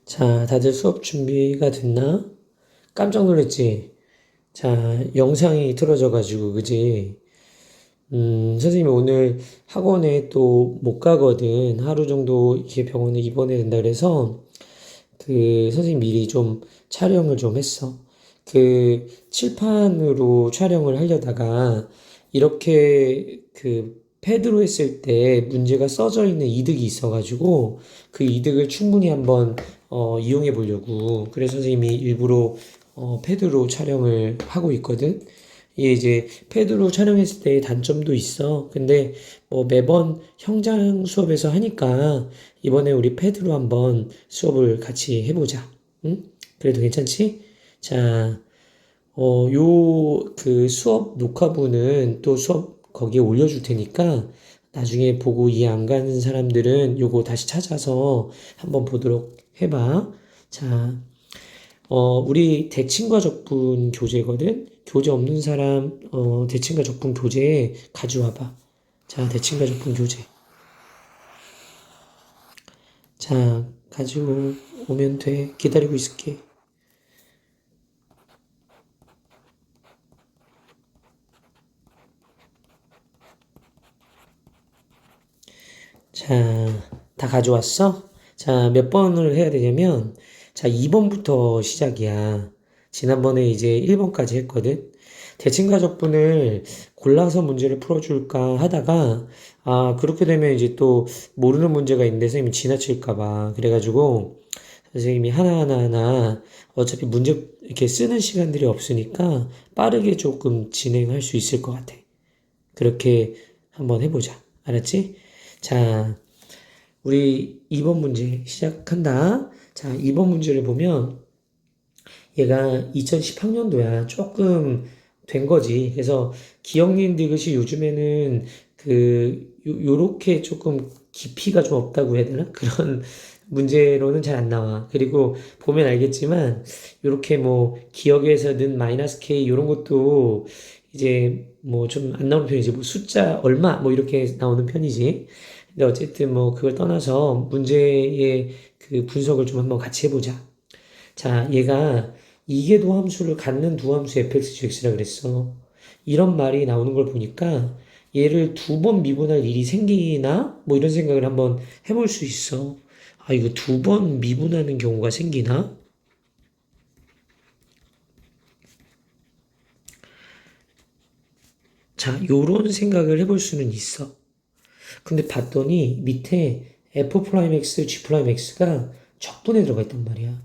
자, 다들 수업 준비가 됐나? 깜짝 놀랐지? 자, 영상이 틀어져가지고, 그지? 선생님이 오늘 학원에 또 못 가거든. 하루 정도 이렇게 병원에 입원해야 된다 그래서, 선생님 미리 좀 촬영을 좀 했어. 칠판으로 촬영을 하려다가, 이렇게 패드로 했을 때 문제가 써져 있는 이득이 있어가지고, 그 이득을 충분히 한번, 이용해 보려고. 그래서 선생님이 일부러, 패드로 촬영을 하고 있거든. 이게 이제 패드로 촬영했을 때 단점도 있어. 근데 뭐 매번 형장 수업에서 하니까 이번에 우리 패드로 한번 수업을 같이 해보자. 응? 그래도 괜찮지? 자, 수업 녹화부는 또 수업 거기에 올려줄 테니까 나중에 보고 이해 안 가는 사람들은 요거 다시 찾아서 한번 보도록 해봐. 자, 우리 대칭과 적분 교재거든? 교재 없는 사람, 대칭과 적분 교재 가져와봐. 자, 대칭과 적분 교재. 자, 가지고 오면 돼. 기다리고 있을게. 자, 다 가져왔어? 자, 몇 번을 해야 되냐면, 자, 2번부터 시작이야. 지난번에 이제 1번까지 했거든? 대칭가족분을 골라서 문제를 풀어줄까 하다가, 그렇게 되면 이제 또 모르는 문제가 있는데 선생님이 지나칠까봐. 그래가지고, 선생님이 하나하나 어차피 문제 이렇게 쓰는 시간들이 없으니까 빠르게 조금 진행할 수 있을 것 같아. 그렇게 한번 해보자. 알았지? 자, 우리 2번 문제 시작한다. 자, 2번 문제를 보면 얘가 2010학년도야. 조금 된 거지. 그래서 기억니은 디귿이 요즘에는 요렇게 조금 깊이가 좀 없다고 해야 되나? 그런 문제로는 잘 안 나와. 그리고 보면 알겠지만, 요렇게 뭐, 기억에서 는 마이너스 K, 요런 것도 이제 뭐 좀 안 나오는 편이지. 뭐 숫자 얼마, 뭐 이렇게 나오는 편이지. 근데 어쨌든 뭐 그걸 떠나서 문제의 그 분석을 좀 한번 같이 해보자. 자, 얘가 이계도 함수를 갖는 두 함수 fx, gx라 그랬어. 이런 말이 나오는 걸 보니까 얘를 두 번 미분할 일이 생기나? 뭐 이런 생각을 한번 해볼 수 있어. 이거 두 번 미분하는 경우가 생기나? 자, 요런 생각을 해볼 수는 있어. 근데 봤더니 밑에 f'x, g'x가 적분에 들어가 있단 말이야.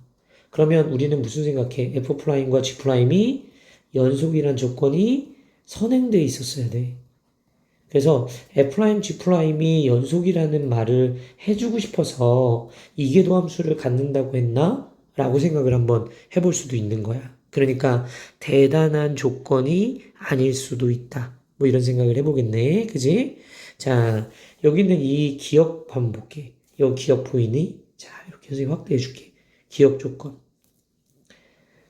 그러면 우리는 무슨 생각해? f'과 g'이 연속이란 조건이 선행되어 있었어야 돼. 그래서 F', G'이 연속이라는 말을 해주고 싶어서 이계도 함수를 갖는다고 했나? 라고 생각을 한번 해볼 수도 있는 거야. 그러니까 대단한 조건이 아닐 수도 있다. 뭐 이런 생각을 해보겠네. 그지? 자, 여기는 이 기억 한번 볼게. 여기 기억 보이니? 자, 이렇게 선생님 확대해 줄게. 기억 조건.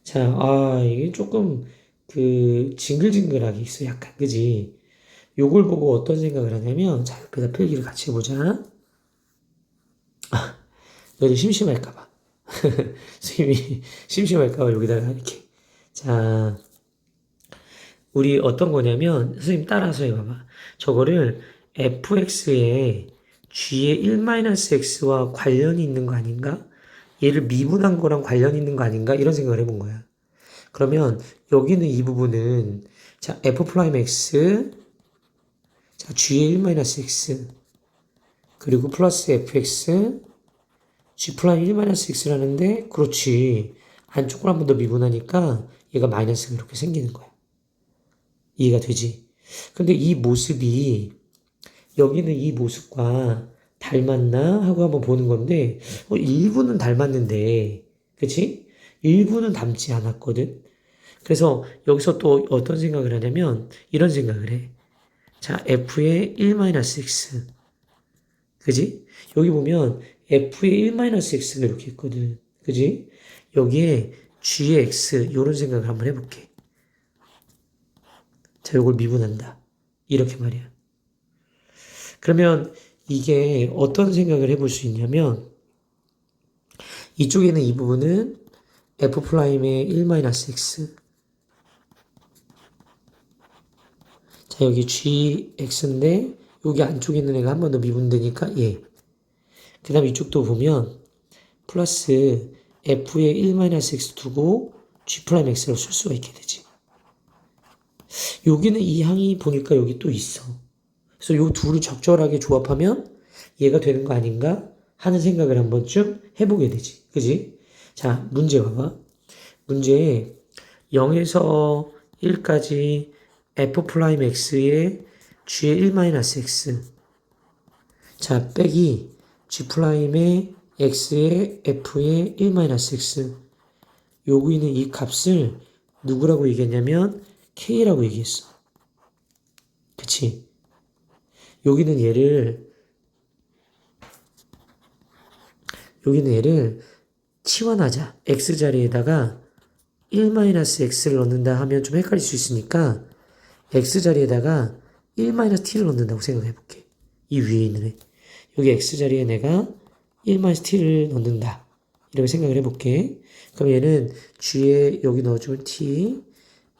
자, 이게 조금 징글징글하게 있어. 약간. 그지? 요걸 보고 어떤 생각을 하냐면, 자, 옆에다 필기를 같이 해보자. 너희들 심심할까봐. 선생님이 심심할까봐 여기다가 이렇게. 자, 우리 어떤 거냐면, 선생님 따라서 해봐봐. 저거를 fx에 g의 1-x와 관련이 있는 거 아닌가? 얘를 미분한 거랑 관련이 있는 거 아닌가? 이런 생각을 해본 거야. 그러면 여기는 이 부분은, 자, f'x, 자, g의 1-x, 그리고 플러스 fx, g 프라임 1-x라는데, 그렇지. 안쪽으로 한 번 더 미분하니까 얘가 마이너스가 이렇게 생기는 거야. 이해가 되지? 근데 이 모습이, 여기는 이 모습과 닮았나? 하고 한번 보는 건데, 일부는 닮았는데, 그치? 일부는 닮지 않았거든? 그래서 여기서 또 어떤 생각을 하냐면, 이런 생각을 해. 자, f의 1-x. 그지? 여기 보면 f의 1-x가 이렇게 있거든. 그지? 여기에 g의 x 요런 생각을 한번 해볼게. 자, 요걸 미분한다. 이렇게 말이야. 그러면 이게 어떤 생각을 해볼 수 있냐면 이쪽에 있는 이 부분은 F'의 1-x. 자, 여기 gx인데, 여기 안쪽에 있는 애가 한 번 더 미분되니까 얘. 그 다음 이쪽도 보면, 플러스 F의 1-x 두고 g'x로 쓸 수가 있게 되지. 여기는 이 항이 보니까 여기 또 있어. 그래서 요 둘을 적절하게 조합하면 얘가 되는 거 아닌가 하는 생각을 한 번쯤 해보게 되지. 그지? 자, 문제 봐봐. 문제에 0에서 1까지 F'X의 G의 1-x. 자, 빼기 G'의 X의 F의 1-x. 여기 있는 이 값을 누구라고 얘기했냐면 K라고 얘기했어. 그치? 여기는 얘를 치환하자. X자리에다가 1-x를 넣는다 하면 좀 헷갈릴 수 있으니까 X자리에다가 1-t를 넣는다고 생각해 볼게. 이 위에 있는 애. 여기 X자리에 내가 1-t를 넣는다. 이렇게 생각을 해 볼게. 그럼 얘는 G에 여기 넣어주면 T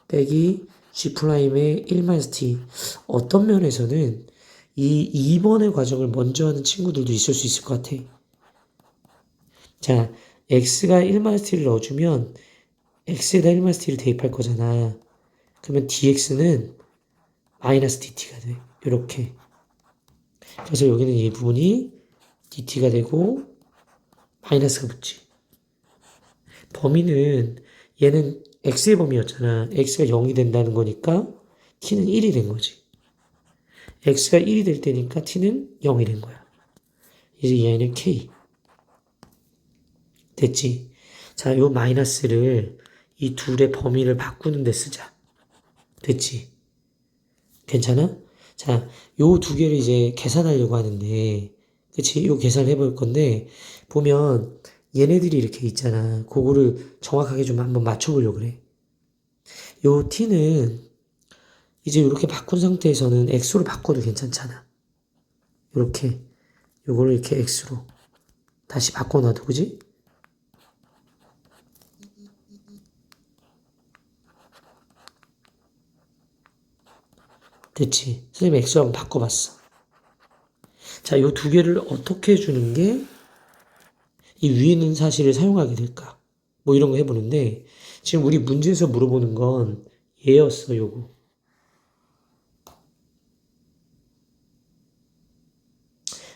빼기 G'의 1-t. 어떤 면에서는 이 2번의 과정을 먼저 하는 친구들도 있을 수 있을 것 같아. 자, X가 1-t를 넣어주면 X에다 1-t를 대입할 거잖아. 그러면 dx는 -dt가 돼. 이렇게. 그래서 여기는 이 부분이 dt가 되고 마이너스가 붙지. 범위는 얘는 x의 범위였잖아. x가 0이 된다는 거니까 t는 1이 된 거지. x가 1이 될 때니까 t는 0이 된 거야. 이제 얘는 k. 됐지? 자, 요 마이너스를 이 둘의 범위를 바꾸는 데 쓰자. 됐지? 괜찮아? 자, 요 두 개를 이제 계산하려고 하는데, 그치? 요 계산을 해볼 건데, 보면 얘네들이 이렇게 있잖아. 그거를 정확하게 좀 한번 맞춰보려고 그래. 요 t는 이제 이렇게 바꾼 상태에서는 x로 바꿔도 괜찮잖아. 이렇게, 요거를 이렇게 x로 다시 바꿔놔도, 그지? 됐지? 선생님 x로 한번 바꿔봤어. 자, 요 두 개를 어떻게 해주는 게 이 위에 있는 사실을 사용하게 될까? 뭐 이런 거 해보는데, 지금 우리 문제에서 물어보는 건 얘였어, 요거.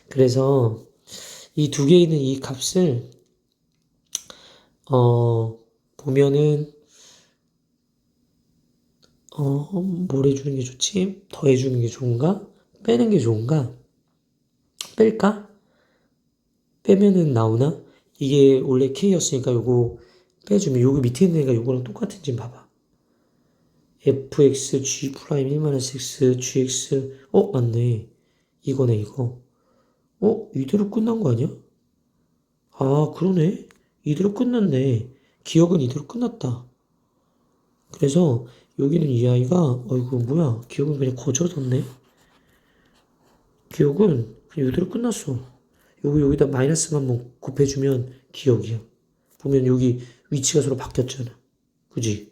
그래서 이 두 개 있는 이 값을, 보면은, 뭘 해주는 게 좋지? 더 해주는 게 좋은가? 빼는 게 좋은가? 뺄까? 빼면은 나오나? 이게 원래 K였으니까 요거 빼주면 요거 밑에 있는 애가 요거랑 똑같은지 봐봐. fx, g 프라임 1-x, gx, 맞네. 이거네, 이거. 이대로 끝난 거 아니야? 아, 그러네. 이대로 끝났네. 기억은 이대로 끝났다. 그래서 여기는 이 아이가, 어이구, 뭐야. 기억은 그냥 거저졌네. 기억은 그냥 이대로 끝났어. 여기다 마이너스만 뭐 곱해주면 기억이야. 보면 여기 위치가 서로 바뀌었잖아. 그지?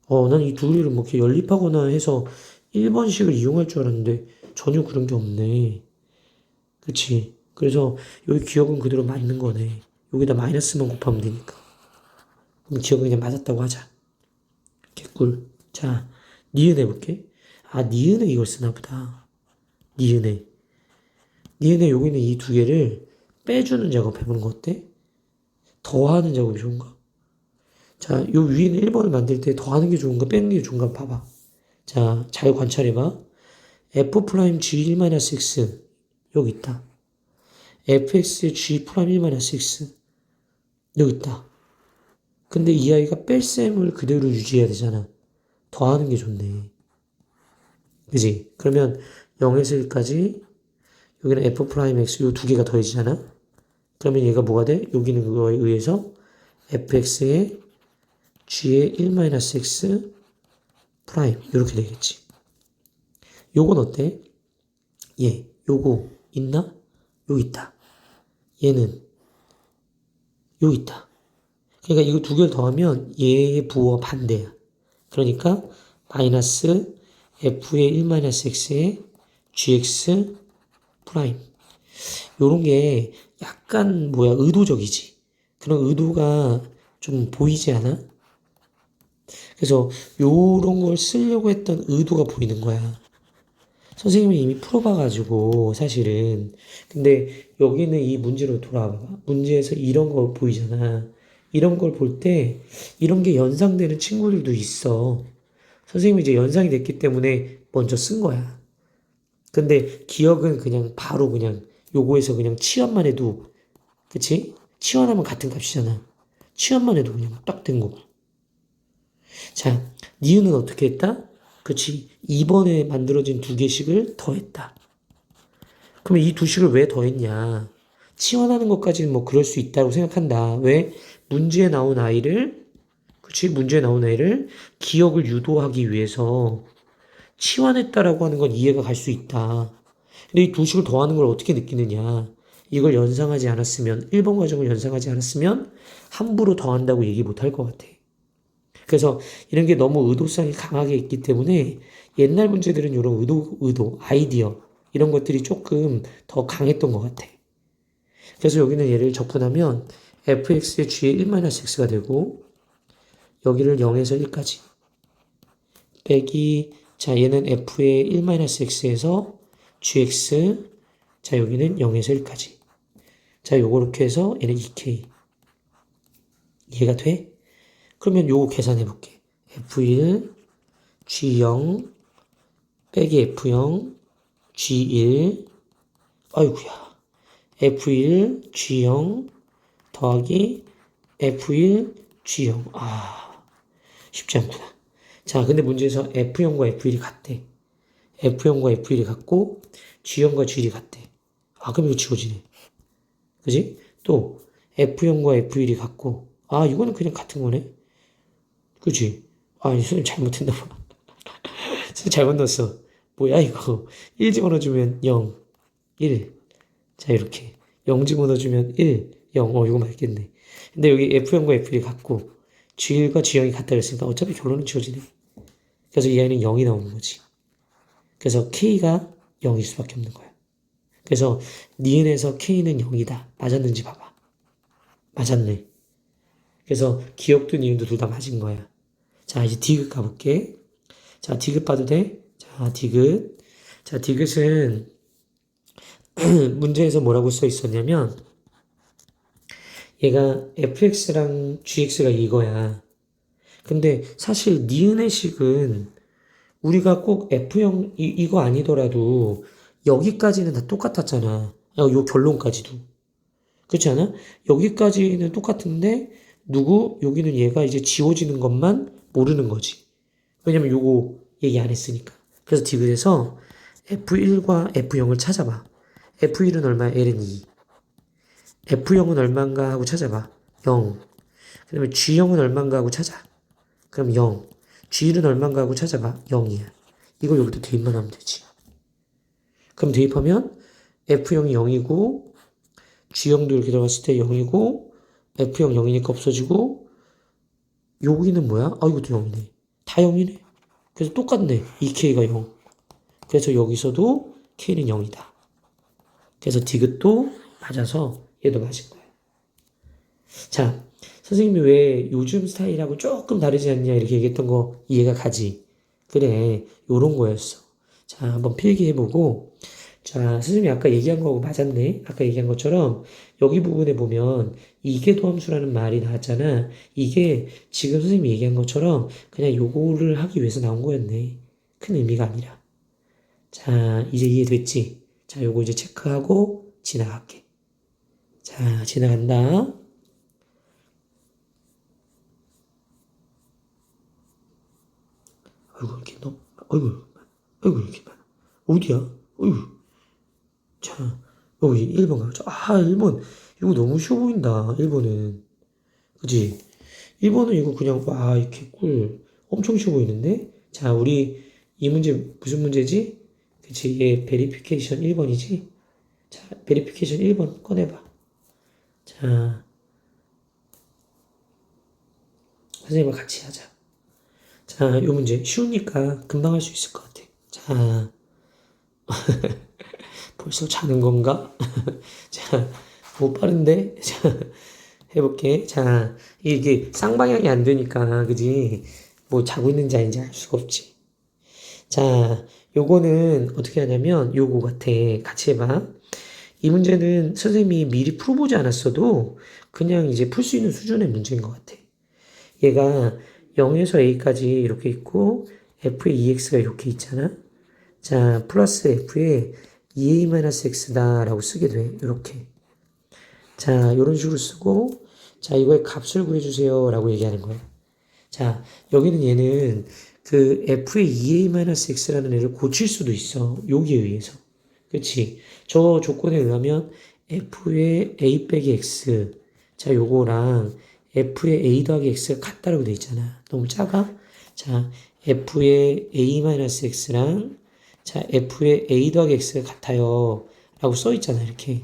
난 이 두 개를 뭐 이렇게 연립하거나 해서 1번식을 이용할 줄 알았는데 전혀 그런 게 없네. 그치? 그래서 여기 기억은 그대로 맞는 거네. 여기다 마이너스만 곱하면 되니까. 그럼 기억은 그냥 맞았다고 하자. 개꿀. 자, 니은 해볼게. 아, 니은에 이걸 쓰나 보다. 니은에. 니은에 여기 있는 이 두 개를 빼주는 작업 해보는 거 어때? 더하는 작업이 좋은가? 자, 요 위에는 1번을 만들 때 더하는 게 좋은가 빼는 게 좋은가 봐봐. 자, 잘 관찰해봐. F'G 1-x 여기 있다. fx g 프라임 1-x 여기 있다. 근데 이 아이가 뺄셈을 그대로 유지해야 되잖아. 더하는 게 좋네. 그지? 그러면 0에서 1까지 여기는 F'X 요 두 개가 더해지잖아. 그러면 얘가 뭐가 돼? 여기는 그거에 의해서 fx의 g의 1-x 프라임 이렇게 되겠지. 요건 어때? 요거 있나? 여기 있다. 얘는 여기 있다. 그러니까 이거 두 개를 더하면 얘의 부호와 반대야. 그러니까 마이너스 f의 1 마이너스 x의 gx 프라임. 요런 게 약간 뭐야 의도적이지. 그런 의도가 좀 보이지 않아? 그래서 요런 걸 쓰려고 했던 의도가 보이는 거야. 선생님이 이미 풀어봐가지고 사실은. 근데 여기는 이 문제로 돌아와봐. 문제에서 이런 거 보이잖아. 이런 걸 볼 때 이런 게 연상되는 친구들도 있어. 선생님이 이제 연상이 됐기 때문에 먼저 쓴 거야. 근데 기억은 그냥 바로 그냥 요거에서 그냥 치환만 해도, 그치? 치환하면 같은 값이잖아. 치환만 해도 그냥 딱 된 거고. 자, 니은은 어떻게 했다? 그치? 2번에 만들어진 두 개씩을 더했다. 그럼 이 두 식을 왜 더했냐? 치환하는 것까지는 뭐 그럴 수 있다고 생각한다. 왜? 문제에 나온 아이를, 그치? 문제에 나온 아이를 기억을 유도하기 위해서 치환했다라고 하는 건 이해가 갈 수 있다. 근데 이 두 식을 더하는 걸 어떻게 느끼느냐? 이걸 연상하지 않았으면, 1번 과정을 연상하지 않았으면 함부로 더한다고 얘기 못 할 것 같아. 그래서 이런 게 너무 의도성이 강하게 있기 때문에 옛날 문제들은 이런 아이디어, 이런 것들이 조금 더 강했던 것 같아. 그래서 여기는 얘를 접근하면 fx의 g의 1-x가 되고, 여기를 0에서 1까지 빼기, 자 얘는 f의 1-x에서 gx, 자 여기는 0에서 1까지. 자 요거 이렇게 해서 얘는 2k. 이해가 돼? 그러면 요거 계산해 볼게. f1 g0 빼기 f0 g1, 아이구야, f1 g0 더하기 f1 g0. 아, 쉽지 않구나. 자, 근데 문제에서 f0과 f1이 같대. f0과 f1이 같고 g0과 g1이 같대. 아, 그럼 이거 지워지네. 그지? 또 f0과 f1이 같고, 아, 이거는 그냥 같은 거네. 그지? 아, 이 선생님 잘못했나 봐. 선생님 잘못 넣었어. 뭐야 이거. 1 집어넣어주면 0, 1. 자 이렇게 0 집어넣어주면 1, 0. 이거 맞겠네. 근데 여기 F0과 F1이 같고 G1과 G0이 같다 그랬으니까 어차피 결론은 지워지네. 그래서 이 아이는 0이 나오는 거지. 그래서 K가 0일 수밖에 없는 거야. 그래서 니은에서 K는 0이다. 맞았는지 봐봐. 맞았네. 그래서 기억도 니은도 둘 다 맞은 거야. 자 이제 디귿 가볼게. 자 디귿 봐도 돼? 자 디귿. 자 디귿은 문제에서 뭐라고 써 있었냐면 얘가 fx랑 gx가 이거야. 근데 사실 니은의 식은 우리가 꼭 F0 이거 아니더라도 여기까지는 다 똑같았잖아. 요 결론까지도. 그렇지 않아? 여기까지는 똑같은데 여기는 얘가 이제 지워지는 것만 모르는 거지. 왜냐면 요거 얘기 안 했으니까. 그래서 디귿에서 F1과 F0을 찾아봐. F1은 얼마야? L은 2. F0은 얼마인가 하고 찾아봐. 0. 그 다음에 G0은 얼마인가 하고 찾아. 그럼 0. G1은 얼마인가 하고 찾아봐. 0이야. 이걸 여기다 대입만 하면 되지. 그럼 대입하면 F0이 0이고 G0도 이렇게 들어갔을 때 0이고 F0 0이니까 없어지고 여기는 뭐야? 아 이것도 0이네. 다 0이네. 그래서 똑같네. 2K가 0. 그래서 여기서도 K는 0이다. 그래서 디귿도 맞아서 얘도 맞은 거야. 자, 선생님이 왜 요즘 스타일하고 조금 다르지 않냐 이렇게 얘기했던 거 이해가 가지? 그래, 요런 거였어. 자, 한번 필기해보고. 자, 선생님이 아까 얘기한 거하고 맞았네. 아까 얘기한 것처럼 여기 부분에 보면 이계도함수라는 말이 나왔잖아. 이게 지금 선생님이 얘기한 것처럼 그냥 요거를 하기 위해서 나온 거였네. 큰 의미가 아니라. 자, 이제 이해됐지? 자, 요거 이제 체크하고 지나갈게. 자, 지나간다. 아이고, 이렇게 아이고, 이렇게 많아. 어디야? 어이구. 자, 여기 1번 가보자. 아, 1번. 이거 너무 쉬워 보인다. 1번은. 그지? 1번은 이거 그냥, 와, 이렇게 엄청 쉬워 보이는데? 자, 우리 이 문제, 무슨 문제지? 그치? 얘 베리피케이션 1번이지? 자, 베리피케이션 1번 꺼내봐. 자, 선생님과 같이 하자. 자, 요 문제 쉬우니까 금방 할 수 있을 것 같아. 자, 벌써 자는 건가? 자, 뭐 빠른데? 자, 해볼게. 자, 이게 쌍방향이 안 되니까, 그지? 뭐 자고 있는지 아닌지 알 수가 없지. 자, 요거는 어떻게 하냐면, 요거 같아. 같이 해봐. 이 문제는 선생님이 미리 풀어보지 않았어도 그냥 이제 풀 수 있는 수준의 문제인 것 같아. 얘가 0에서 a까지 이렇게 있고, f의 2x가 이렇게 있잖아. 자, 플러스 f의 2a-x다 라고 쓰게 돼. 이렇게. 자, 이런 식으로 쓰고, 자, 이거의 값을 구해주세요 라고 얘기하는 거야. 자, 여기는 얘는 그 f의 2a-x라는 애를 고칠 수도 있어. 여기에 의해서. 그치? 저 조건에 의하면 f의 a 빼기 x. 자, 요거랑 f의 a 더하기 x가 같다라고 돼 있잖아. 너무 작아? 자, f의 a-x랑 자, f의 a 더하기 x가 같아요. 라고 써 있잖아, 이렇게.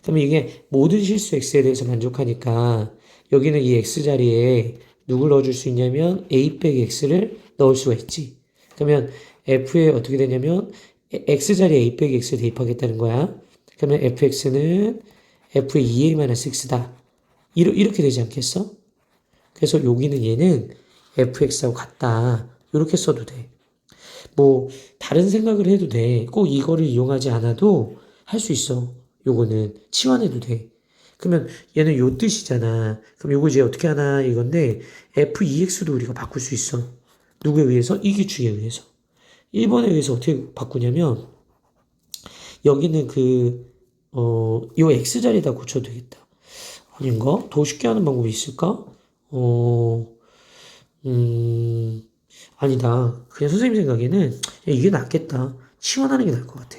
그러면 이게 모든 실수 x에 대해서 만족하니까 여기는 이 x 자리에 누굴 넣어줄 수 있냐면 a 빼기 x를 넣을 수가 있지. 그러면 f에 어떻게 되냐면 x 자리에 a 빼기 x를 대입하겠다는 거야. 그러면 fx는 f의 2a-x다. 이렇게 되지 않겠어? 그래서 여기는 얘는 fx하고 같다. 이렇게 써도 돼. 뭐 다른 생각을 해도 돼. 꼭 이거를 이용하지 않아도 할 수 있어. 요거는 치환해도 돼. 그러면 얘는 요 뜻이잖아. 그럼 요거 이제 어떻게 하나 이건데 f2x도 우리가 바꿀 수 있어. 누구에 의해서? 이 규칙에 의해서. 1번에 의해서 어떻게 바꾸냐면 여기는 요 x자리에다 고쳐도 되겠다. 아닌가? 더 쉽게 하는 방법이 있을까? 아니다. 그냥 선생님 생각에는 야, 이게 낫겠다. 치환하는 게 나을 것 같아.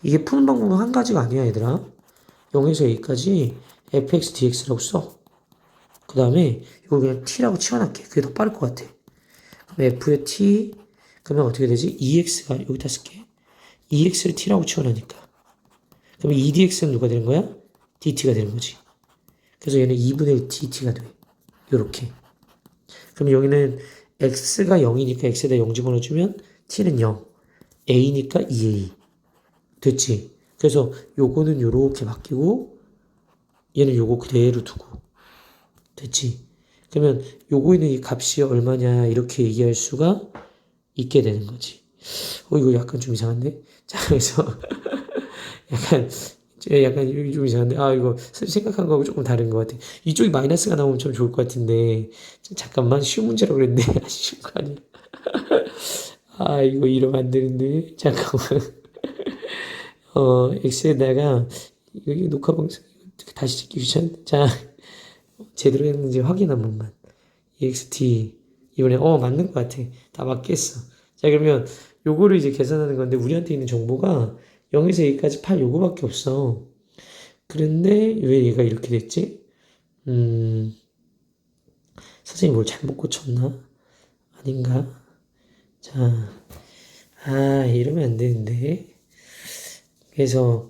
이게 푸는 방법은 한 가지가 아니야, 얘들아. 0에서 a까지 fx dx라고 써. 그 다음에 이거 그냥 t라고 치환할게. 그게 더 빠를 것 같아. 그럼 f의 t, 그러면 어떻게 되지? 2x가 여기다 쓸게. 2x를 t라고 치환하니까. 그러면 2dx는 누가 되는 거야? dt가 되는 거지. 그래서 얘는 2분의 1 dt가 돼. 요렇게. 그럼 여기는 x가 0이니까 x에다 0 집어넣어주면 t는 0. a니까 2a. 됐지? 그래서 요거는 요렇게 바뀌고 얘는 요거 그대로 두고. 됐지? 그러면 요거 있는 이 값이 얼마냐 이렇게 얘기할 수가 있게 되는 거지. 이거 약간 좀 이상한데? 자, 그래서 약간 약간 좀 이상한데 이거 생각한 거하고 조금 다른 것 같아. 이쪽이 마이너스가 나오면 참 좋을 것 같은데 잠깐만 쉬운 문제라고 그랬는데 쉬운 거 아니야. 이거 이러면 안 되는데 잠깐만. x에다가 여기 녹화 방송 다시 찍기 귀찮은데 자 제대로 했는지 확인 한 번만. ext 이번에 맞는 것 같아. 다 맞겠어. 자 그러면 요거를 이제 계산하는 건데 우리한테 있는 정보가 0에서 a까지 8 요거밖에 없어. 그런데 왜 얘가 이렇게 됐지? 선생님 뭘 잘못 고쳤나? 아닌가? 자, 이러면 안 되는데. 그래서,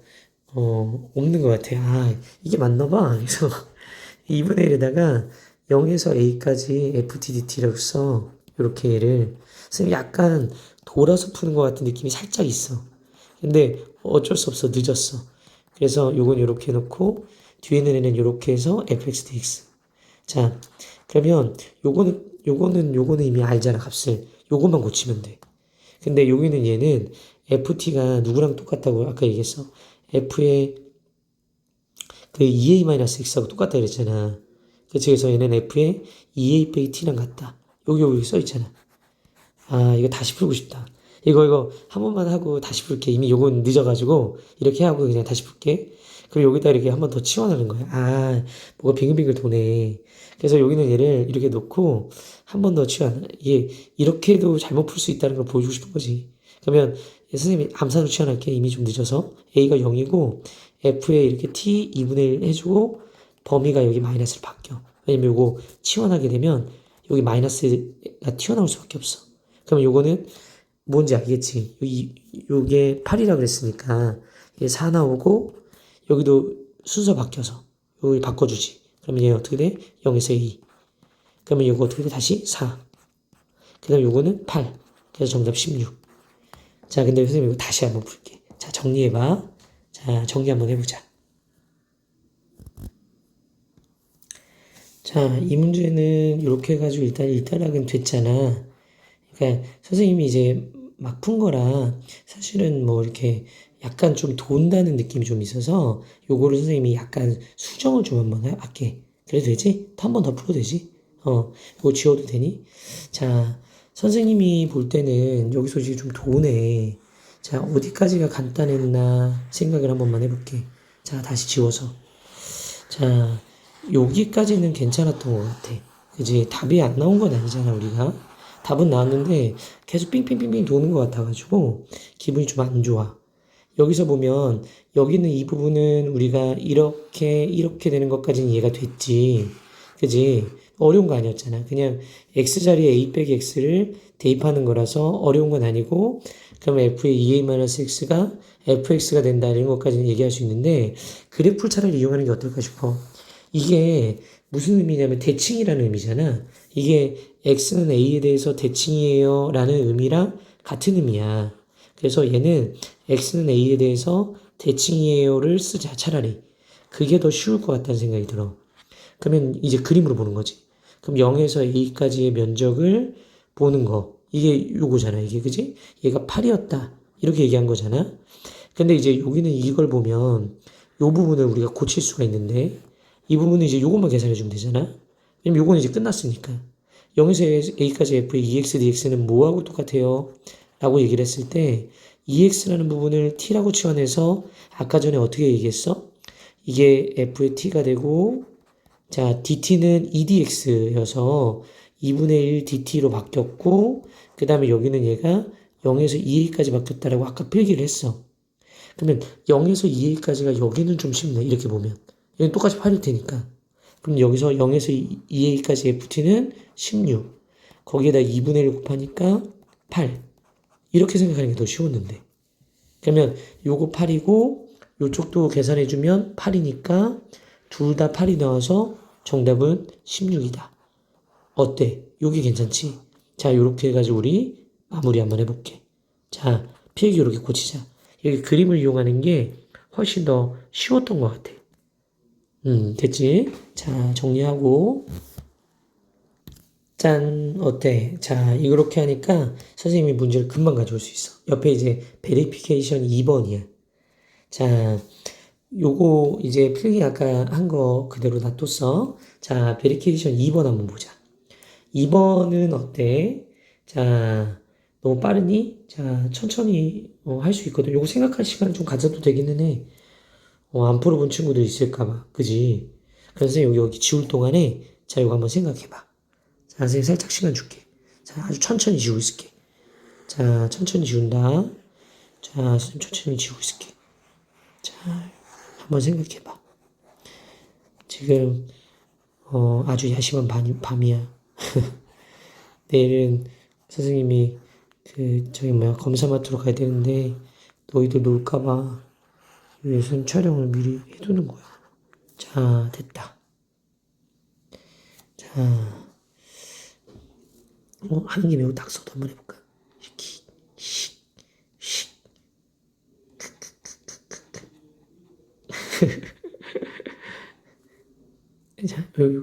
없는 것 같아. 이게 맞나 봐. 그래서 2분의 1에다가 0에서 a까지 ftdt라고 써. 이렇게 얘를. 선생님 약간 돌아서 푸는 것 같은 느낌이 살짝 있어. 근데 어쩔 수 없어. 늦었어. 그래서 요건 이렇게 해놓고 뒤에 있는 애는 이렇게 해서 fx dx. 자, 그러면 요거는 이미 알잖아, 값을. 요것만 고치면 돼. 근데 여기는 얘는 ft가 누구랑 똑같다고 아까 얘기했어. f의 그 2a-x하고 똑같다 그랬잖아. 그래서 얘는 f의 2a 빼기 t랑 같다. 여기 써 있잖아. 이거 다시 풀고 싶다. 이거 한 번만 하고 다시 풀게. 이미 요건 늦어가지고 이렇게 하고 그냥 다시 풀게. 그리고 여기다 이렇게 한 번 더 치환하는 거야. 뭐가 빙글빙글 도네. 그래서 여기는 얘를 이렇게 놓고 한 번 더 치환. 이렇게 해도 잘못 풀 수 있다는 걸 보여주고 싶은 거지. 그러면 선생님이 암산으로 치환할게. 이미 좀 늦어서. a가 0이고 f에 이렇게 t 2분의 1 해주고 범위가 여기 마이너스로 바뀌어. 왜냐면 요거 치환하게 되면 여기 마이너스가 튀어나올 수밖에 없어. 그럼 요거는 뭔지 알겠지? 요게 8이라 그랬으니까 이게 4 나오고 여기도 순서 바뀌어서 여기 바꿔주지. 그러면 얘 어떻게 돼? 0에서 2. 그러면 이거 어떻게 돼? 다시 4. 그 다음에 요거는 8. 그래서 정답 16. 자, 근데 선생님 이거 다시 한번 볼게. 자, 정리해봐. 자, 정리 한번 해보자. 자, 이 문제는 이렇게 해가지고 일단 1단락은 됐잖아. 그러니까 선생님이 이제 막 푼 거라 사실은 뭐 이렇게 약간 좀 돈다는 느낌이 좀 있어서 요거를 선생님이 약간 수정을 좀 한번 할게. 그래도 되지? 한 번 더 풀어도 되지? 이거 지워도 되니? 자, 선생님이 볼 때는 여기서 이제 좀 도네. 자, 어디까지가 간단했나 생각을 한 번만 해볼게. 자, 다시 지워서. 자, 여기까지는 괜찮았던 것 같아. 그지? 답이 안 나온 건 아니잖아, 우리가. 답은 나왔는데 계속 삥삥삥삥 도는 것 같아가지고 기분이 좀 안 좋아. 여기서 보면 여기는 이 부분은 우리가 이렇게 되는 것까지는 이해가 됐지. 그지? 어려운 거 아니었잖아. 그냥 x자리에 a 빼기 x를 대입하는 거라서 어려운 건 아니고 그럼 f의 2a-x가 fx가 된다 이런 것까지는 얘기할 수 있는데 그래프를 차라리 이용하는 게 어떨까 싶어. 이게 무슨 의미냐면 대칭이라는 의미잖아. 이게 x는 a에 대해서 대칭이에요 라는 의미랑 같은 의미야. 그래서 얘는 x는 a에 대해서 대칭이에요를 쓰자 차라리. 그게 더 쉬울 것 같다는 생각이 들어. 그러면 이제 그림으로 보는 거지. 그럼 0에서 a까지의 면적을 보는 거. 이게 요거잖아. 이게 그지? 얘가 8이었다. 이렇게 얘기한 거잖아. 근데 이제 여기는 이걸 보면 요 부분을 우리가 고칠 수가 있는데 이 부분은 이제 요것만 계산해 주면 되잖아. 왜냐면 요거는 이제 끝났으니까. 0에서 a까지 f의 2x dx는 뭐하고 똑같아요? 라고 얘기를 했을 때 2x라는 부분을 t라고 치환해서 아까 전에 어떻게 얘기했어? 이게 f의 t가 되고 자 dt는 edx여서 2분의 1 dt로 바뀌었고 그 다음에 여기는 얘가 0에서 2a까지 바뀌었다라고 아까 필기를 했어. 그러면 0에서 2a까지가 여기는 좀 쉽네. 이렇게 보면. 여기는 똑같이 8일 테니까. 그럼 여기서 0에서 2a까지 ft는 16. 거기에다 2분의 1 곱하니까 8. 이렇게 생각하는 게 더 쉬웠는데. 그러면 요거 8이고 요쪽도 계산해주면 8이니까 둘 다 8이 나와서 정답은 16이다. 어때? 요게 괜찮지? 자, 요렇게 해가지고 우리 마무리 한번 해볼게. 자, 필기 요렇게 고치자. 여기 그림을 이용하는 게 훨씬 더 쉬웠던 것 같아. 됐지? 자, 정리하고. 짠, 어때? 자, 이렇게 하니까 선생님이 문제를 금방 가져올 수 있어. 옆에 이제 베리피케이션 2번이야. 자, 요거 이제 필기 아까 한 거 그대로 놔뒀어. 자, 베리피케이션 2번 한번 보자. 2번은 어때? 자, 너무 빠르니? 자, 천천히 할 수 있거든. 요거 생각할 시간 좀 가져도 되기는 해. 안 풀어본 친구들 있을까봐. 그지? 그래서 여기 지울 동안에 자, 요거 한번 생각해봐. 자, 선생님 살짝 시간 줄게. 자, 아주 천천히 지우고 있을게. 자, 천천히 지운다. 자, 선생님 천천히 지우고 있을게. 자, 한번 생각해봐. 지금, 아주 야심한 밤이야. 내일은 선생님이 검사 맡으러 가야 되는데, 너희들 놀까봐 예선 촬영을 미리 해두는 거야. 자, 됐다. 자, 하는 김에 낙서도 한번 해볼까? 자, 여기.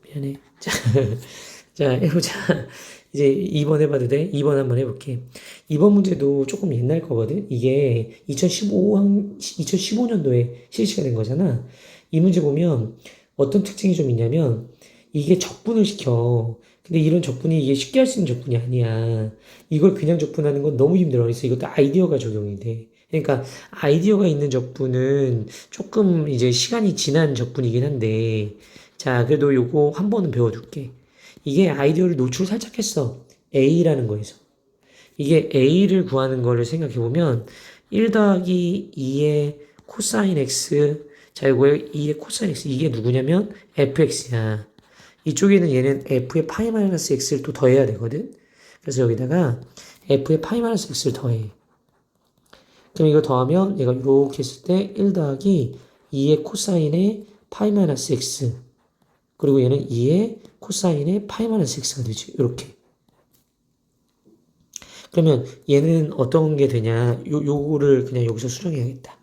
미안해. 자, 자, 해보자. 이제 2번 해봐도 돼? 2번 한번 해볼게. 2번 문제도 조금 옛날 거거든? 이게 2015년도에 실시가 된 거잖아. 이 문제 보면 어떤 특징이 좀 있냐면 이게 적분을 시켜. 근데 이런 적분이 이게 쉽게 할 수 있는 적분이 아니야. 이걸 그냥 적분하는 건 너무 힘들어. 그래서 이것도 아이디어가 적용이 돼. 그러니까 아이디어가 있는 적분은 조금 이제 시간이 지난 적분이긴 한데 자, 그래도 요거 한 번은 배워둘게. 이게 아이디어를 노출 살짝 했어. A라는 거에서. 이게 A를 구하는 거를 생각해보면 1 더하기 2의 코사인 X 자, 이거에 2의 코사인 X 이게 누구냐면 fx야. 이쪽에는 얘는 f의 파이 마이너스 x를 또 더해야 되거든. 그래서 여기다가 f의 파이 마이너스 x를 더해. 그럼 이거 더하면 얘가 이렇게 했을 때 1 더하기 2의 코사인의 파이 마이너스 x. 그리고 얘는 2의 코사인의 파이 마이너스 x가 되지. 이렇게. 그러면 얘는 어떤 게 되냐? 요거를 그냥 여기서 수정해야겠다.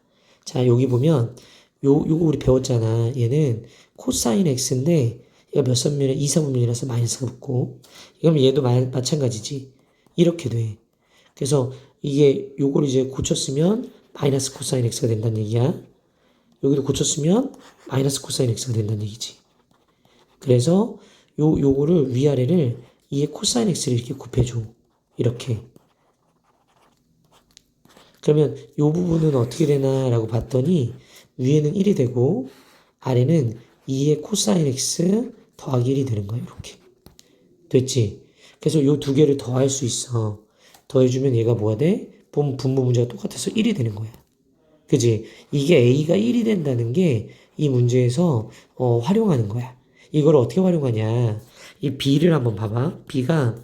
자, 여기 보면 요거 우리 배웠잖아. 얘는 코사인 x인데 얘가 몇 선면에 2, 4분면이라서 마이너스가 붙고, 그러면 얘도 마찬가지지. 이렇게 돼. 그래서 이게 요걸 이제 고쳤으면 마이너스 코사인 x가 된다는 얘기야. 여기도 고쳤으면 마이너스 코사인 x가 된다는 얘기지. 그래서 요거를 위아래를 2의 코사인 x를 이렇게 곱해줘. 이렇게. 그러면 요 부분은 어떻게 되나라고 봤더니 위에는 1이 되고 아래는 2의 코사인 x 더하기 1이 되는 거야. 이렇게. 됐지? 그래서 요 두 개를 더할 수 있어. 더해주면 얘가 뭐가 돼? 분모 문제가 똑같아서 1이 되는 거야. 그지? 이게 a가 1이 된다는 게 이 문제에서 활용하는 거야. 이걸 어떻게 활용하냐? 이 b를 한번 봐봐. b가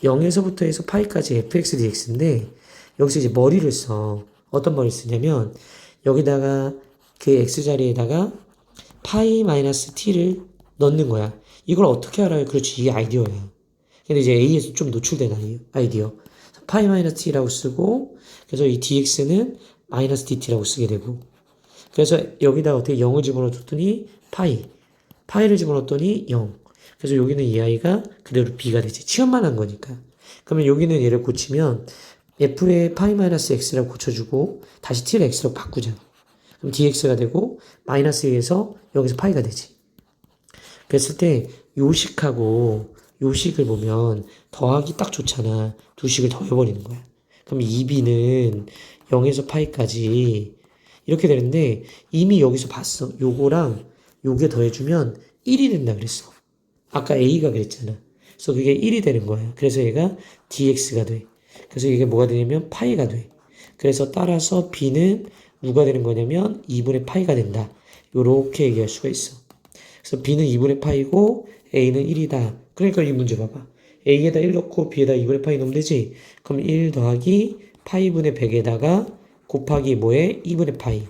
0에서부터 해서 파이까지 fx dx인데 여기서 이제 머리를 써. 어떤 머리를 쓰냐면 여기다가 그 x 자리에다가 파이 마이너스 t를 넣는 거야. 이걸 어떻게 알아요? 그렇지. 이게 아이디어야. 근데 이제 a에서 좀 노출된 아이디어. 파이 마이너스 t라고 쓰고 그래서 이 dx는 마이너스 dt라고 쓰게 되고 그래서 여기다 어떻게 0을 집어넣었더니 파이를 집어넣었더니 0. 그래서 여기는 이 아이가 그대로 b가 되지. 치환만 한 거니까. 그러면 여기는 얘를 고치면 f의 파이 마이너스 x라고 고쳐주고 다시 t를 x라고 바꾸잖아. 그럼 dx가 되고 마이너스 2에서 여기서 파이가 되지. 그랬을 때 요식하고 요식을 보면 더하기 딱 좋잖아. 두 식을 더해버리는 거야. 그럼 2b는 0에서 파이까지 이렇게 되는데 이미 여기서 봤어. 요거랑 요게 더해주면 1이 된다 그랬어. 아까 a가 그랬잖아. 그래서 그게 1이 되는 거야. 그래서 얘가 dx가 돼. 그래서 이게 뭐가 되냐면 파이가 돼. 그래서 따라서 b는 누가 되는 거냐면 2분의 파이가 된다. 요렇게 얘기할 수가 있어. 그래서 b는 2분의 파이고 a는 1이다. 그러니까 이 문제 봐봐. a에다 1 넣고 b에다 2분의 파이 넣으면 되지. 그럼 1 더하기 파이분의 100에다가 곱하기 뭐에 2분의 파이.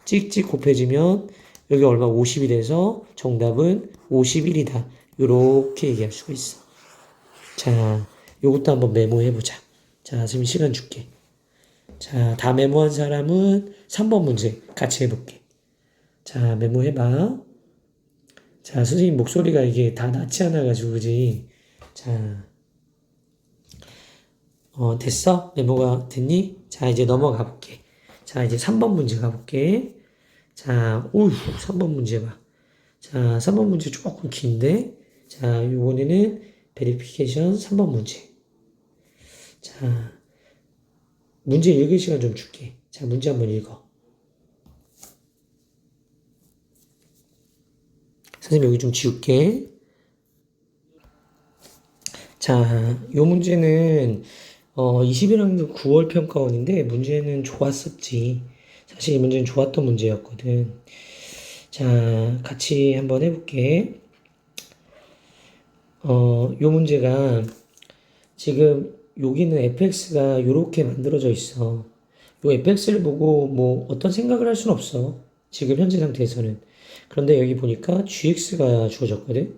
찍찍 곱해지면 여기 얼마 50이 돼서 정답은 51이다. 요렇게 얘기할 수가 있어. 자, 요것도 한번 메모해보자. 자, 선생님 시간 줄게. 자, 다 메모한 사람은 3번 문제 같이 해볼게. 자, 메모해봐. 자, 선생님 목소리가 이게 다 낮지 않아가지고, 그지? 자, 됐어? 메모가 됐니? 자, 이제 넘어가 볼게. 자, 이제 3번 문제 가볼게. 자, 3번 문제 봐. 자, 3번 문제 조금 긴데? 자, 이번에는 베리피케이션 3번 문제. 자, 문제 읽을 시간 좀 줄게. 자, 문제 한번 읽어. 선생님 여기 좀 지울게. 자, 요 문제는 21학년 9월 평가원인데 문제는 좋았었지. 사실 이 문제는 좋았던 문제였거든. 자, 같이 한번 해볼게. 요 문제가 지금 여기는 fx가 요렇게 만들어져 있어. 요 fx를 보고 뭐 어떤 생각을 할 수는 없어. 지금 현재 상태에서는. 그런데 여기 보니까 gx가 주어졌거든.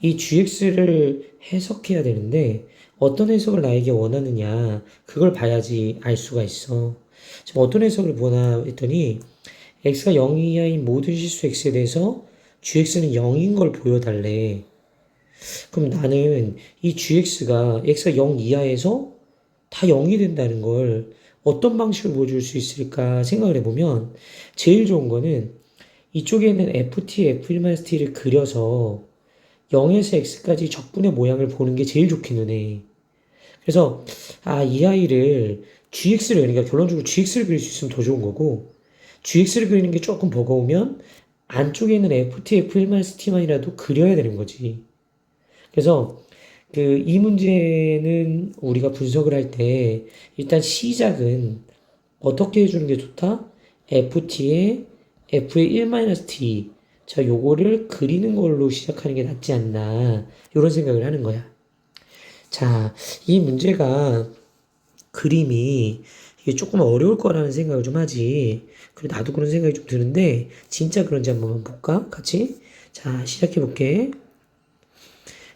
이 gx를 해석해야 되는데 어떤 해석을 나에게 원하느냐 그걸 봐야지 알 수가 있어. 지금 어떤 해석을 보나 했더니 x가 0 이하인 모든 실수 x에 대해서 gx는 0인 걸 보여달래. 그럼 나는 이 x가 0 이하에서 다 0이 된다는 걸 어떤 방식으로 보여줄 수 있을까 생각을 해보면 제일 좋은 거는 이쪽에는 ft, f1-t를 그려서 0에서 x까지 적분의 모양을 보는 게 제일 좋기는 해. 그래서 이 아이를 gx를 그러니까 결론적으로 gx를 그릴 수 있으면 더 좋은 거고 gx를 그리는 게 조금 버거우면 안쪽에 있는 ft, f1-t만이라도 그려야 되는 거지. 그래서 이 문제는 우리가 분석을 할 때 일단 시작은 어떻게 해주는 게 좋다? ft에 f의 1-t 자 요거를 그리는 걸로 시작하는 게 낫지 않나 이런 생각을 하는 거야. 자, 이 문제가 그림이 이게 조금 어려울 거라는 생각을 좀 하지. 그래, 나도 그런 생각이 좀 드는데, 진짜 그런지 한번 볼까? 같이? 자, 시작해 볼게.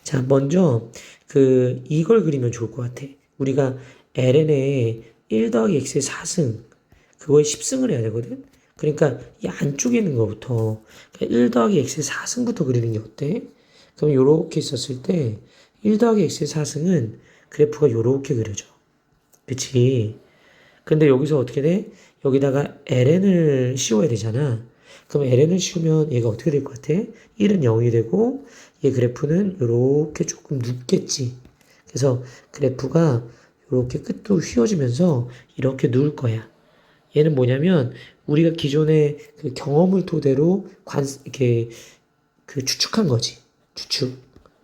자, 먼저, 이걸 그리면 좋을 것 같아. 우리가 ln의 1 더하기 x의 4승, 그거에 10승을 해야 되거든? 그러니까 이 안쪽에 있는 거부터, 그러니까 1 더하기 x의 4승부터 그리는 게 어때? 그럼 요렇게 있었을 때, 1 더하기 x의 4승은 그래프가 요렇게 그려져. 그치? 근데 여기서 어떻게 돼? 여기다가 ln을 씌워야 되잖아. 그럼 ln을 씌우면 얘가 어떻게 될 것 같아? 1은 0이 되고 얘 그래프는 이렇게 조금 눕겠지. 그래서 그래프가 이렇게 끝도 휘어지면서 이렇게 누울 거야. 얘는 뭐냐면 우리가 기존의 그 경험을 토대로 이렇게 추측한 거지. 추측.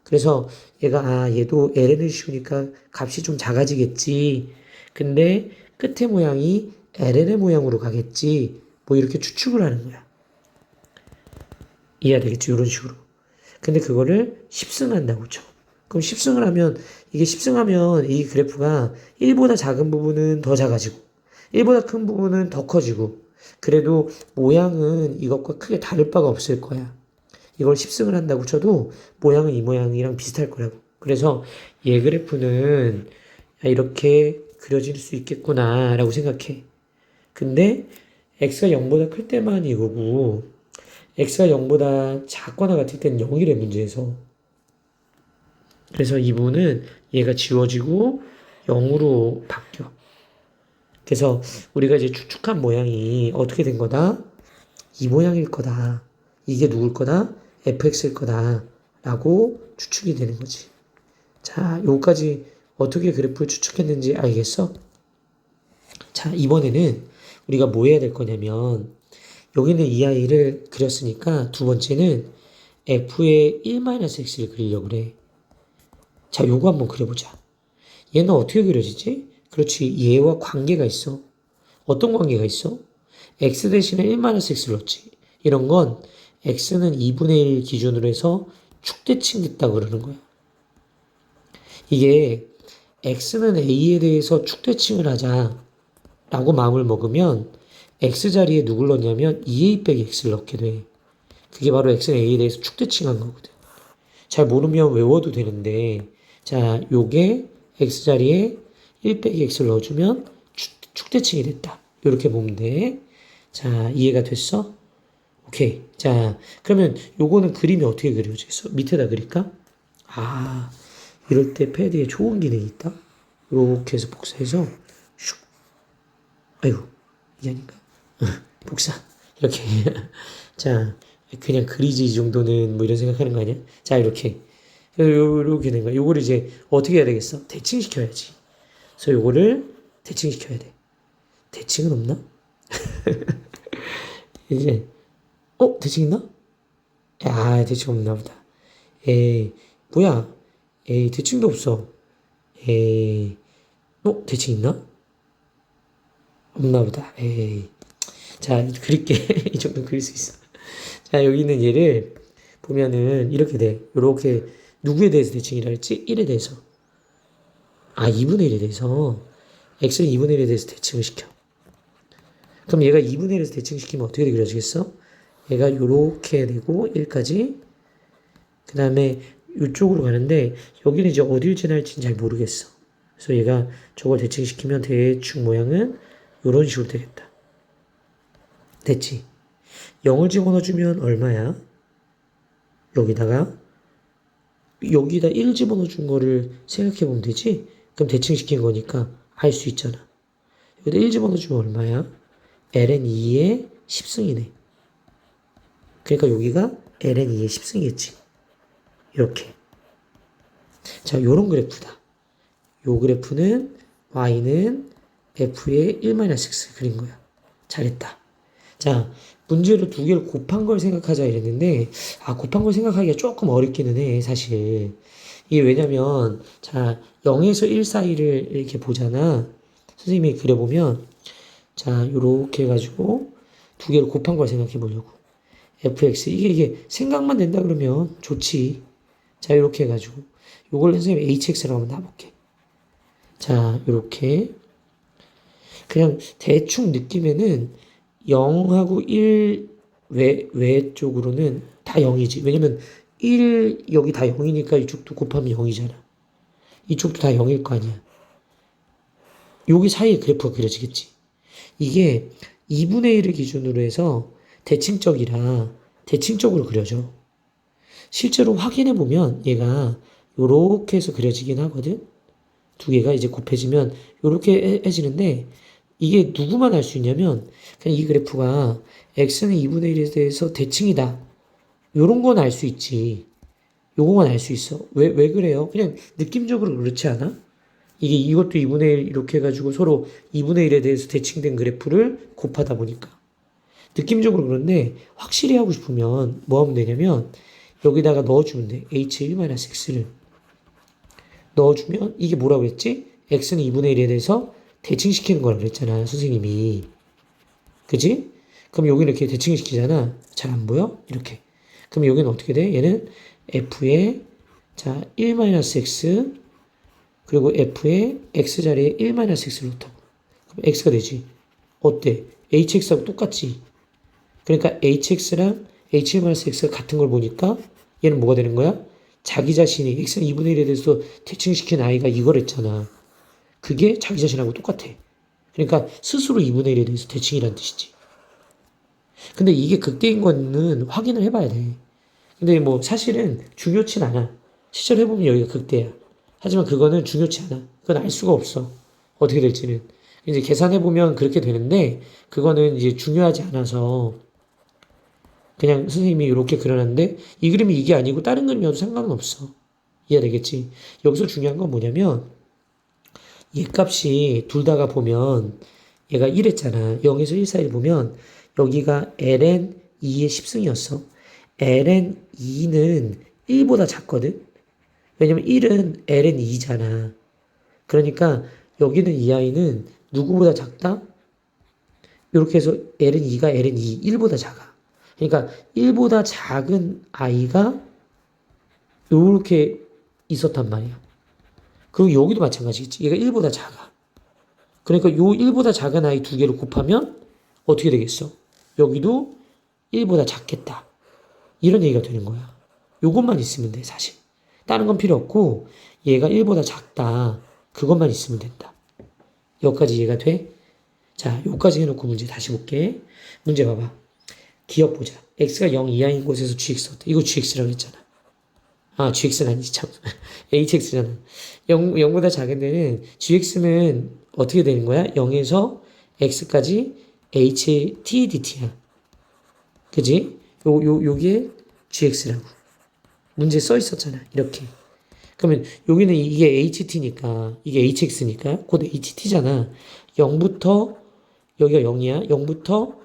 그래서 얘도 ln을 씌우니까 값이 좀 작아지겠지. 근데 끝의 모양이 ln의 모양으로 가겠지. 뭐 이렇게 추측을 하는 거야. 이해가 되겠지? 이런 식으로. 근데 그거를 10승한다고 쳐. 그럼 10승을 하면, 이게 10승하면 이 그래프가 1보다 작은 부분은 더 작아지고, 1보다 큰 부분은 더 커지고, 그래도 모양은 이것과 크게 다를 바가 없을 거야. 이걸 10승을 한다고 쳐도 모양은 이 모양이랑 비슷할 거라고. 그래서 얘 그래프는 이렇게 그려질 수 있겠구나 라고 생각해. 근데 x가 0보다 클 때만 이거고 x가 0보다 작거나 같을 때는 0이래 문제에서. 그래서 이 부분은 얘가 지워지고 0으로 바뀌어. 그래서 우리가 이제 추측한 모양이 어떻게 된 거다? 이 모양일 거다. 이게 누굴 거다? fx일 거다. 라고 추측이 되는 거지. 자, 요까지 어떻게 그래프를 추측했는지 알겠어? 자, 이번에는 우리가 뭐 해야 될 거냐면 여기는 이 아이를 그렸으니까 두 번째는 f의 1-x를 그리려고 그래. 자, 요거 한번 그려보자. 얘는 어떻게 그려지지? 그렇지, 얘와 관계가 있어. 어떤 관계가 있어? x 대신에 1-x를 넣지. 이런 건 x는 2분의 1 기준으로 해서 축대칭 됐다고 그러는 거야. 이게 x는 a에 대해서 축대칭을 하자 라고 마음을 먹으면 x자리에 누굴 넣냐면 2a 빼기 x를 넣게 돼. 그게 바로 x는 a에 대해서 축대칭한 거거든. 잘 모르면 외워도 되는데, 자, 요게 x자리에 1 빼기 x를 넣어주면 축대칭이 됐다. 이렇게 보면 돼. 자, 이해가 됐어? 오케이. 자, 그러면 요거는 그림이 어떻게 그려지겠어? 밑에다 그릴까? 아, 이럴 때 패드에 좋은 기능이 있다. 이렇게 해서 복사해서 슉. 아이고, 이게 아닌가? 복사. 이렇게. 자, 그냥 그리지 이 정도는 뭐 이런 생각하는 거 아니야? 자, 이렇게. 요렇게 된 거야. 요거를 이제 어떻게 해야 되겠어? 대칭시켜야지. 그래서 요거를 대칭시켜야 돼. 대칭은 없나? 이제, 대칭 있나? 야, 대칭 없나 보다. 에이, 뭐야? 에이, 대칭도 없어. 에이, 대칭 있나? 없나 보다. 에이. 자, 그릴게. 이 정도 그릴 수 있어. 자, 여기 있는 얘를 보면은 이렇게 돼. 요렇게 누구에 대해서 대칭이라 했지? 1에 대해서. 아, 2분의 1에 대해서. x는 2분의 1에 대해서 대칭을 시켜. 그럼 얘가 2분의 1에서 대칭시키면 어떻게 그려지겠어? 얘가 요렇게 되고 1까지. 그 다음에 이쪽으로 가는데 여기는 이제 어딜 지날지는 잘 모르겠어. 그래서 얘가 저걸 대칭시키면 대충 모양은 요런 식으로 되겠다. 됐지? 0을 집어넣어주면 얼마야? 여기다 1 집어넣어준 거를 생각해보면 되지? 그럼 대칭시킨 거니까 알 수 있잖아. 여기다 1 집어넣어주면 얼마야? ln 2의 10승이네. 그러니까 여기가 ln 2의 10승이겠지. 이렇게. 자, 요런 그래프다. 요 그래프는 y는 f의 1-x 그린 거야. 잘했다. 자, 문제로 두 개를 곱한 걸 생각하자 이랬는데, 곱한 걸 생각하기가 조금 어렵기는 해, 사실. 이게 왜냐면, 자, 0에서 1 사이를 이렇게 보잖아. 선생님이 그려보면, 자, 요렇게 해가지고, 두 개를 곱한 걸 생각해 보려고. fx. 이게 생각만 된다 그러면 좋지. 자, 요렇게 해가지고. 요걸 선생님 hx라고 한번 놔볼게. 자, 요렇게. 그냥 대충 느낌에는 0하고 1 외 쪽으로는 다 0이지. 왜냐면 1 여기 다 0이니까 이쪽도 곱하면 0이잖아. 이쪽도 다 0일 거 아니야. 여기 사이에 그래프가 그려지겠지. 이게 2분의 1을 기준으로 해서 대칭적이라 대칭적으로 그려져. 실제로 확인해 보면 얘가 요렇게 해서 그려지긴 하거든. 두 개가 이제 곱해지면 요렇게 해지는데 이게 누구만 알 수 있냐면 그냥 이 그래프가 x는 2분의 1에 대해서 대칭이다. 요런 건 알 수 있지. 요거만 알 수 있어. 왜 그래요? 그냥 느낌적으로 그렇지 않아? 이게 이것도 2분의 1 이렇게 해가지고 서로 2분의 1에 대해서 대칭된 그래프를 곱하다 보니까. 느낌적으로 그런데 확실히 하고 싶으면 뭐 하면 되냐면 여기다가 넣어주면 돼. h1-x를 넣어주면 이게 뭐라고 했지? x는 2분의 1에 대해서 대칭시키는 거라고 그랬잖아. 선생님이. 그지? 그럼 여기는 이렇게 대칭시키잖아. 잘 안 보여? 이렇게. 그럼 여기는 어떻게 돼? 얘는 f에 자 1-x 그리고 f에 x 자리에 1-x를 놓다고. 그럼 x가 되지. 어때? hx하고 똑같지? 그러니까 hx랑 h1-x가 같은 걸 보니까 얘는 뭐가 되는 거야? 자기 자신이 x는 2분의 1에 대해서 대칭시킨 i가 이거랬잖아. 그게 자기 자신하고 똑같아. 그러니까 스스로 2분의 1에 대해서 대칭이란 뜻이지. 근데 이게 극대인 거는 확인을 해봐야 돼. 근데 뭐 사실은 중요치 않아. 실제로 해보면 여기가 극대야. 하지만 그거는 중요치 않아. 그건 알 수가 없어. 어떻게 될지는. 이제 계산해보면 그렇게 되는데 그거는 이제 중요하지 않아서 그냥 선생님이 이렇게 그려놨는데 이 그림이 이게 아니고 다른 그림이어도 상관은 없어. 이해되겠지? 여기서 중요한 건 뭐냐면 얘 값이 둘 다가 보면 얘가 1했잖아. 0에서 1 사이를 보면 여기가 ln 2의 10승이었어. ln 2는 1보다 작거든. 왜냐면 1은 ln 2잖아. 그러니까 여기는 이 아이는 누구보다 작다? 이렇게 해서 ln 2가 ln 2, 1보다 작아. 그러니까 1보다 작은 아이가 이렇게 있었단 말이야. 그리고 여기도 마찬가지겠지. 얘가 1보다 작아. 그러니까 요 1보다 작은 아이 두 개를 곱하면 어떻게 되겠어? 여기도 1보다 작겠다. 이런 얘기가 되는 거야. 요것만 있으면 돼, 사실. 다른 건 필요 없고 얘가 1보다 작다. 그것만 있으면 된다. 여기까지 이해가 돼? 자, 여기까지 해놓고 문제 다시 볼게. 문제 봐봐. 기억 보자. x가 0 이하인 곳에서 gx 어때? 이거 gx라고 했잖아. 아, gx는 아니지, 참. hx잖아. 0보다 작은 데는 gx는 어떻게 되는 거야? 0에서 x까지 h t dt야. 그지? 요게 gx라고. 문제 써 있었잖아. 이렇게. 그러면 여기는 이게 ht니까, 이게 hx니까, 곧 ht잖아. 0부터, 여기가 0이야. 0부터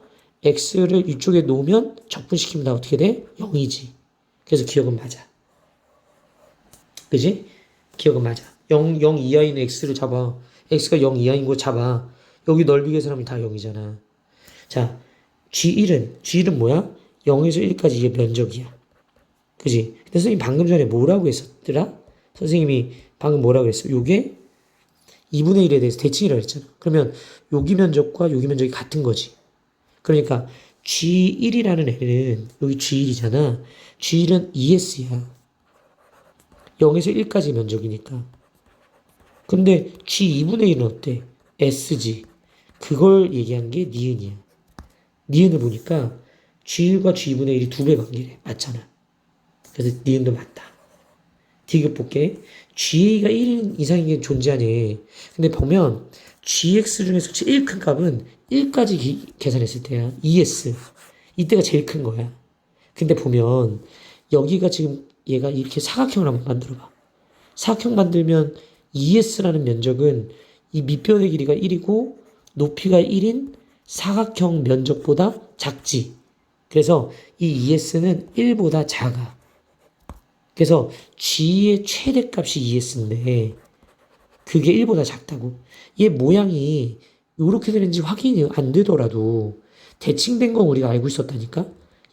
x를 이쪽에 놓으면 적분시키면 다 어떻게 돼? 0이지. 그래서 기억은 맞아. 그지? 기억은 맞아. 0 이하인 x를 잡아. x가 0 이하인 거 잡아. 여기 넓이 계산하면 다 0이잖아. 자, G1은 뭐야? 0에서 1까지 이게 면적이야. 그지? 근데 선생님 방금 전에 뭐라고 했었더라? 선생님이 방금 뭐라고 했어? 요게 2분의 1에 대해서 대칭이라고 했잖아. 그러면 여기 면적과 여기 면적이 같은 거지. 그러니까 G1이라는 애는 여기 G1이잖아. G1은 ES야. 0에서 1까지 면적이니까. 근데 G2분의 1은 어때? S지. 그걸 얘기한 게 니은이야. 니은을 보니까 G과 G2분의 1이 두 배 관계래. 맞잖아. 그래서 니은도 맞다. D급 볼게. G가 1인 이상인 게 존재하네. 근데 보면 GX 중에서 제일 큰 값은 1까지 계산했을 때야. ES. 이때가 제일 큰 거야. 근데 보면 여기가 지금 얘가 이렇게 사각형을 한번 만들어봐. 사각형 만들면 ES라는 면적은 이 밑변의 길이가 1이고 높이가 1인 사각형 면적보다 작지. 그래서 이 ES는 1보다 작아. 그래서 G의 최대값이 ES인데 그게 1보다 작다고. 얘 모양이 이렇게 되는지 확인이 안 되더라도 대칭된 건 우리가 알고 있었다니까.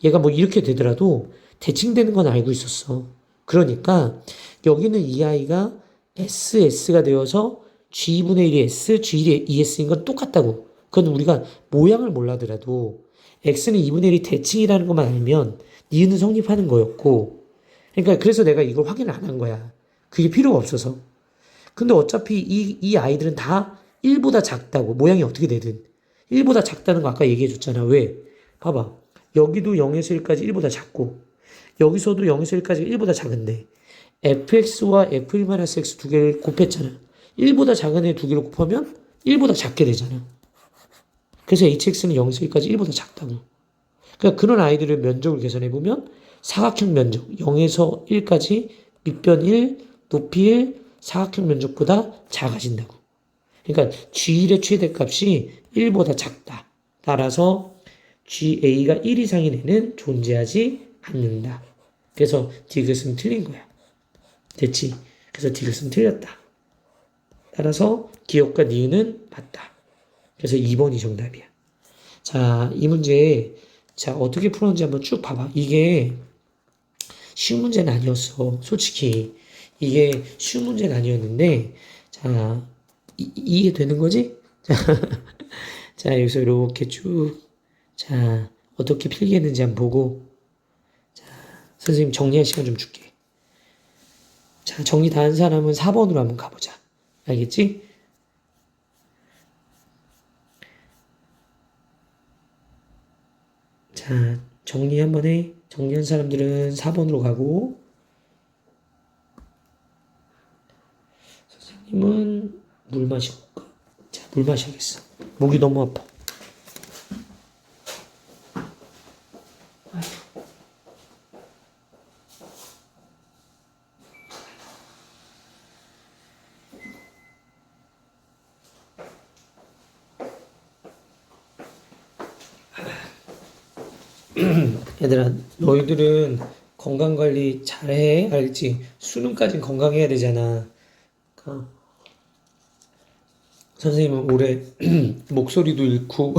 얘가 뭐 이렇게 되더라도 대칭되는 건 알고 있었어. 그러니까 여기는 이 아이가 SS가 되어서 G2분의 1이 S, G1이 ES인 건 똑같다고. 그건 우리가 모양을 몰라더라도 X는 2분의 1이 대칭이라는 것만 알면 니은은 성립하는 거였고, 그러니까 그래서 내가 이걸 확인을 안 한 거야. 그게 필요가 없어서. 근데 어차피 이 아이들은 다 1보다 작다고. 모양이 어떻게 되든. 1보다 작다는 거 아까 얘기해 줬잖아. 왜? 봐봐. 여기도 0에서 1까지 1보다 작고, 여기서도 0에서 1까지 1보다 작은데, fx와 f1-x 두 개를 곱했잖아. 1보다 작은 애 두 개를 곱하면 1보다 작게 되잖아. 그래서 hx는 0에서 1까지 1보다 작다고. 그러니까 그런 아이들의 면적을 계산해보면 사각형 면적 0에서 1까지 밑변 1, 높이 1, 사각형 면적보다 작아진다고. 그러니까 G1의 최대값이 1보다 작다. 따라서 GA가 1 이상인 애는 존재하지 않는다. 그래서 디귿은 틀린 거야. 됐지? 그래서 디귿은 틀렸다. 따라서 기억과 니은은 맞다. 그래서 2번이 정답이야. 자, 이 문제 자 어떻게 풀었는지 한번 쭉 봐봐. 이게 쉬운 문제는 아니었어. 솔직히 이게 쉬운 문제는 아니었는데 자 이해되는 거지? 자, 자 여기서 이렇게 쭉 자 어떻게 필기했는지 한번 보고 자 선생님 정리할 시간 좀 줄게. 자 정리 다 한 사람은 4번으로 한번 가보자. 알겠지? 자 정리 한번 해. 정리한 사람들은 4번으로 가고 선생님은 물 마시고 올까? 자, 물 마셔야겠어. 목이 너무 아파. 얘들아, 너희들은 건강관리 잘해. 알겠지? 수능까진 건강해야 되잖아. 선생님은 올해 목소리도 잃고